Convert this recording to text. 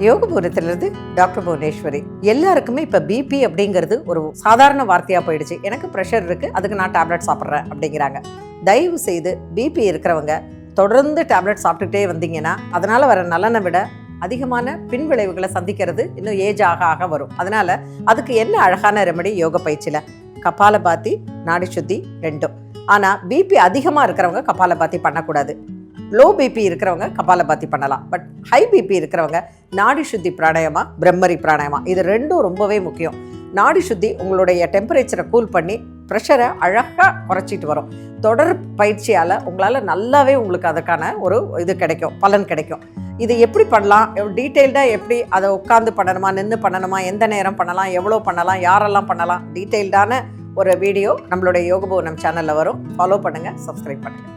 யோகபுரத்திலிருந்து doctor Bhuvaneswari. எல்லாருக்குமே இப்போ BP அப்படிங்கிறது ஒரு சாதாரண வார்த்தையாக போயிடுச்சு. எனக்கு ப்ரெஷர் இருக்குது, அதுக்கு நான் டேப்லெட் சாப்பிட்றேன் அப்படிங்கிறாங்க. தயவு செய்து பிபி இருக்கிறவங்க தொடர்ந்து டேப்லெட் சாப்பிட்டுட்டே வந்தீங்கன்னா அதனால் வர நலனை விட அதிகமான பின்விளைவுகளை சந்திக்கிறது இன்னும் ஏஜ் ஆக ஆக வரும். அதனால் அதுக்கு என்ன அழகான ரெமெடி யோக பயிற்சியில் கபாலபாதி, நாடி சுத்தி ரெண்டும். ஆனால் பிபி அதிகமாக இருக்கிறவங்க கபாலபாதி பண்ணக்கூடாது. லோ பிபி இருக்கிறவங்க கபாலபாதி பண்ணலாம். பட் ஹை பிபி இருக்கிறவங்க நாடி சுத்தி பிராணாயாமா, பிரம்மரி பிராணாயாமா, இது ரெண்டும் ரொம்பவே முக்கியம். நாடி சுத்தி உங்களுடைய டெம்பரேச்சரை கூல் பண்ணி ப்ரெஷரை அழகாக குறைச்சிட்டு வரும். தொடர் பயிற்சியால் உங்களால் நல்லாவே உங்களுக்கு அதுக்கான ஒரு இது கிடைக்கும், பலன் கிடைக்கும். இது எப்படி பண்ணலாம், டீட்டெயில்டாக எப்படி அதை உட்காந்து பண்ணணுமா, நின்று பண்ணணுமா, எந்த நேரம் பண்ணலாம், எவ்வளோ பண்ணலாம், யாரெல்லாம் பண்ணலாம், டீட்டெயில்டான ஒரு வீடியோ நம்மளுடைய யோகபுவனம் சேனலில் வரும். ஃபாலோ பண்ணுங்கள், சப்ஸ்கிரைப் பண்ணுங்கள்.